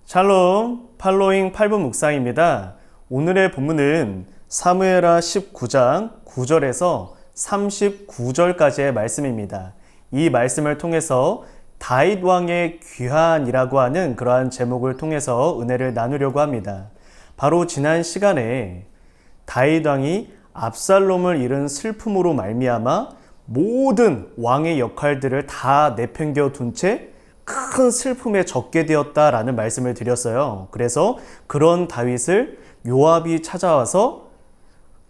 샬롬, 팔로잉 8분 묵상입니다. 오늘의 본문은 사무엘하 19장 9절에서 39절까지의 말씀입니다. 이 말씀을 통해서 다윗 왕의 귀환이라고 하는 그러한 제목을 통해서 은혜를 나누려고 합니다. 바로 지난 시간에 다윗 왕이 압살롬을 잃은 슬픔으로 말미암아 모든 왕의 역할들을 다 내팽겨 둔 채 큰 슬픔에 젖게 되었다라는 말씀을 드렸어요. 그래서 그런 다윗을 요압이 찾아와서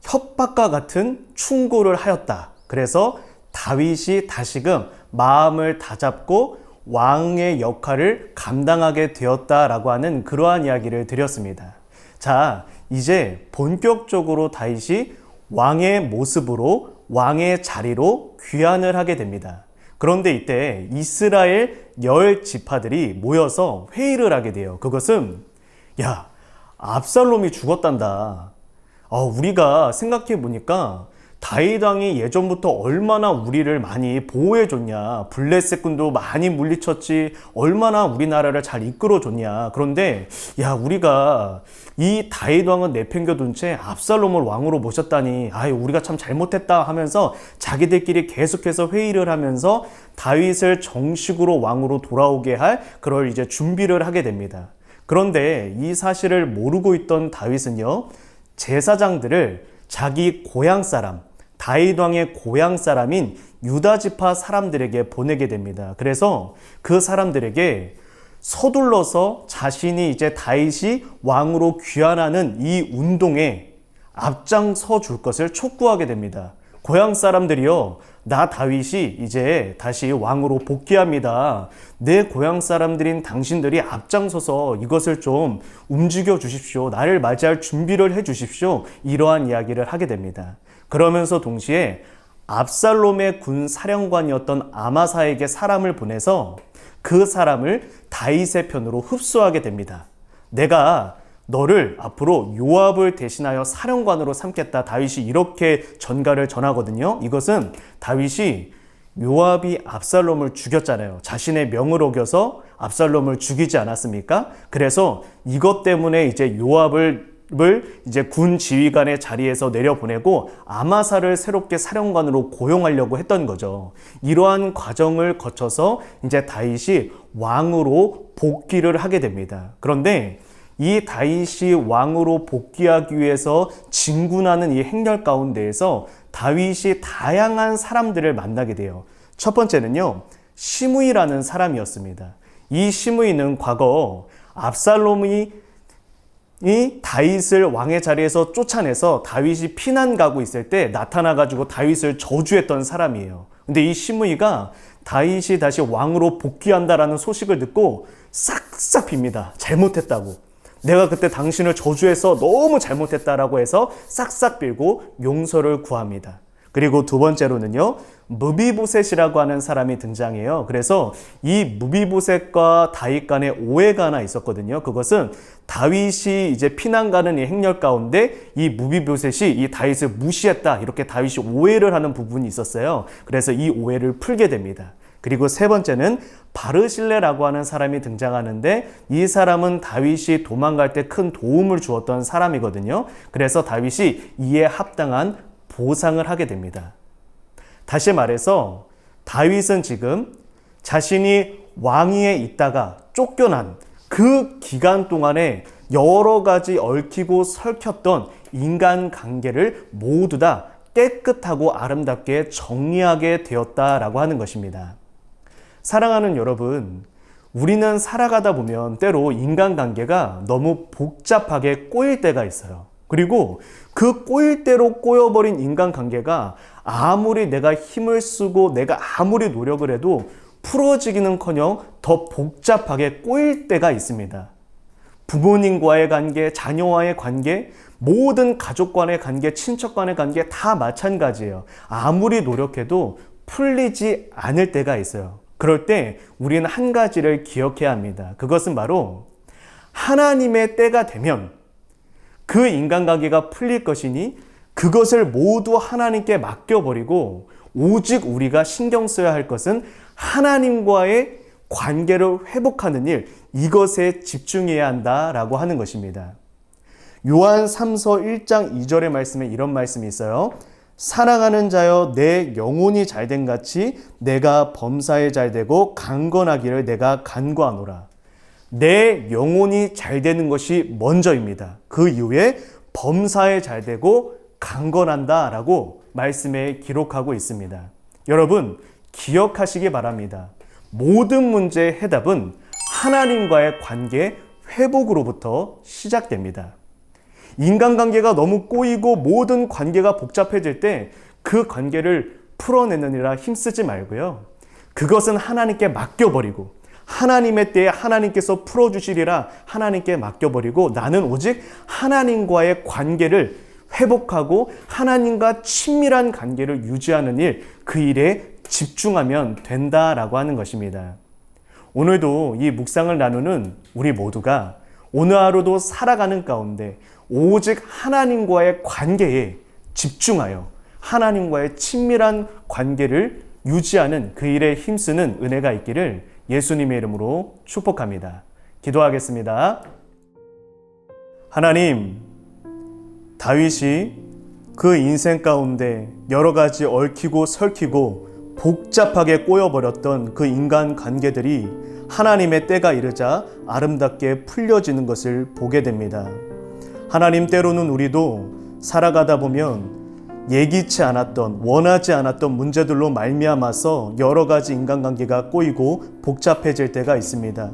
협박과 같은 충고를 하였다. 그래서 다윗이 다시금 마음을 다잡고 왕의 역할을 감당하게 되었다라고 하는 그러한 이야기를 드렸습니다. 자, 이제 본격적으로 다윗이 왕의 모습으로 왕의 자리로 귀환을 하게 됩니다. 그런데 이때 이스라엘 10지파들이 모여서 회의를 하게 돼요. 그것은 압살롬이 죽었단다. 우리가 생각해 보니까 다윗 왕이 예전부터 얼마나 우리를 많이 보호해줬냐. 블레셋 군도 많이 물리쳤지. 얼마나 우리나라를 잘 이끌어줬냐. 그런데 우리가 이 다윗 왕은 내팽겨둔 채 압살롬을 왕으로 모셨다니 우리가 참 잘못했다 하면서 자기들끼리 계속해서 회의를 하면서 다윗을 정식으로 왕으로 돌아오게 할 그럴 이제 준비를 하게 됩니다. 그런데 이 사실을 모르고 있던 다윗은요, 제사장들을 자기 고향 사람, 다윗 왕의 고향 사람인 유다 지파 사람들에게 보내게 됩니다. 그래서 그 사람들에게 서둘러서 자신이 이제 다윗이 왕으로 귀환하는 이 운동에 앞장서 줄 것을 촉구하게 됩니다. 고향 사람들이요, 나 다윗이 이제 다시 왕으로 복귀합니다. 내 고향 사람들인 당신들이 앞장서서 이것을 좀 움직여 주십시오. 나를 맞이할 준비를 해 주십시오. 이러한 이야기를 하게 됩니다. 그러면서 동시에 압살롬의 군 사령관이었던 아마사에게 사람을 보내서 그 사람을 다윗의 편으로 흡수하게 됩니다. 내가 너를 앞으로 요압을 대신하여 사령관으로 삼겠다. 다윗이 이렇게 전가를 전하거든요. 이것은 다윗이 요압이 압살롬을 죽였잖아요. 자신의 명을 어겨서 압살롬을 죽이지 않았습니까? 그래서 이것 때문에 이제 요압을 이제 군 지휘관의 자리에서 내려보내고 아마사를 새롭게 사령관으로 고용하려고 했던 거죠. 이러한 과정을 거쳐서 이제 다윗이 왕으로 복귀를 하게 됩니다. 그런데 이 다윗이 왕으로 복귀하기 위해서 진군하는 이 행렬 가운데에서 다윗이 다양한 사람들을 만나게 돼요. 첫 번째는요, 시므이라는 사람이었습니다. 이 시므이는 과거 압살롬이 다윗을 왕의 자리에서 쫓아내서 다윗이 피난 가고 있을 때 나타나가지고 다윗을 저주했던 사람이에요. 근데 이 시므이가 다윗이 다시 왕으로 복귀한다라는 소식을 듣고 싹싹 빕니다. 잘못했다고. 내가 그때 당신을 저주해서 너무 잘못했다라고 해서 싹싹 빌고 용서를 구합니다. 그리고 두 번째로는요, 무비보셋이라고 하는 사람이 등장해요. 그래서 이 무비보셋과 다윗 간에 오해가 하나 있었거든요. 그것은 다윗이 이제 피난 가는 이 행렬 가운데 이 무비보셋이 이 다윗을 무시했다, 이렇게 다윗이 오해를 하는 부분이 있었어요. 그래서 이 오해를 풀게 됩니다. 그리고 세 번째는 바르실레라고 하는 사람이 등장하는데, 이 사람은 다윗이 도망갈 때 큰 도움을 주었던 사람이거든요. 그래서 다윗이 이에 합당한 보상을 하게 됩니다. 다시 말해서 다윗은 지금 자신이 왕위에 있다가 쫓겨난 그 기간 동안에 여러 가지 얽히고 설켰던 인간관계를 모두 다 깨끗하고 아름답게 정리하게 되었다라고 하는 것입니다. 사랑하는 여러분, 우리는 살아가다 보면 때로 인간관계가 너무 복잡하게 꼬일 때가 있어요. 그리고 그 꼬일 대로 꼬여버린 인간관계가 아무리 내가 힘을 쓰고 내가 아무리 노력을 해도 풀어지기는커녕 더 복잡하게 꼬일 때가 있습니다. 부모님과의 관계, 자녀와의 관계, 모든 가족 간의 관계, 친척 간의 관계 다 마찬가지예요. 아무리 노력해도 풀리지 않을 때가 있어요. 그럴 때 우리는 한 가지를 기억해야 합니다. 그것은 바로 하나님의 때가 되면 그 인간관계가 풀릴 것이니 그것을 모두 하나님께 맡겨버리고 오직 우리가 신경 써야 할 것은 하나님과의 관계를 회복하는 일, 이것에 집중해야 한다라고 하는 것입니다. 요한 3서 1장 2절의 말씀에 이런 말씀이 있어요. 사랑하는 자여 내 영혼이 잘된 같이 내가 범사에 잘되고 강건하기를 내가 간구하노라. 내 영혼이 잘되는 것이 먼저입니다. 그 이후에 범사에 잘되고 강건한다라고 말씀에 기록하고 있습니다. 여러분 기억하시기 바랍니다. 모든 문제의 해답은 하나님과의 관계 회복으로부터 시작됩니다. 인간관계가 너무 꼬이고 모든 관계가 복잡해질 때 그 관계를 풀어내느니라 힘쓰지 말고요. 그것은 하나님께 맡겨버리고 하나님의 때에 하나님께서 풀어주시리라 하나님께 맡겨버리고 나는 오직 하나님과의 관계를 회복하고 하나님과 친밀한 관계를 유지하는 일, 그 일에 집중하면 된다라고 하는 것입니다. 오늘도 이 묵상을 나누는 우리 모두가 오늘 하루도 살아가는 가운데 오직 하나님과의 관계에 집중하여 하나님과의 친밀한 관계를 유지하는 그 일에 힘쓰는 은혜가 있기를 예수님의 이름으로 축복합니다. 기도하겠습니다. 하나님, 다윗이 그 인생 가운데 여러 가지 얽히고 설키고 복잡하게 꼬여버렸던 그 인간 관계들이 하나님의 때가 이르자 아름답게 풀려지는 것을 보게 됩니다. 하나님, 때로는 우리도 살아가다 보면 예기치 않았던, 원하지 않았던 문제들로 말미암아서 여러 가지 인간관계가 꼬이고 복잡해질 때가 있습니다.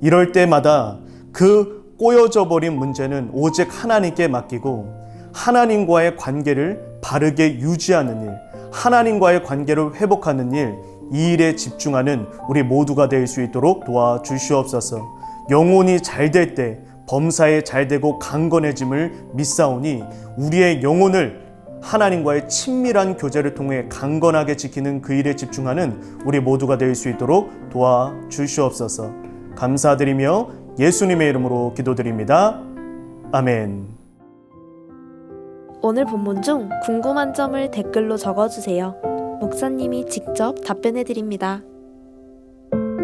이럴 때마다 그 꼬여져 버린 문제는 오직 하나님께 맡기고 하나님과의 관계를 바르게 유지하는 일, 하나님과의 관계를 회복하는 일, 이 일에 집중하는 우리 모두가 될 수 있도록 도와주시옵소서. 영혼이 잘 될 때 범사에 잘되고 강건해짐을 믿사오니 우리의 영혼을 하나님과의 친밀한 교제를 통해 강건하게 지키는 그 일에 집중하는 우리 모두가 될 수 있도록 도와주시옵소서. 감사드리며 예수님의 이름으로 기도드립니다. 아멘. 오늘 본문 중 궁금한 점을 댓글로 적어주세요. 목사님이 직접 답변해 드립니다.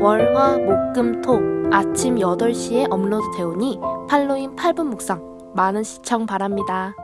월, 화, 목, 금, 토 아침 8시에 업로드 되오니 팔로잉 8분 묵상 많은 시청 바랍니다.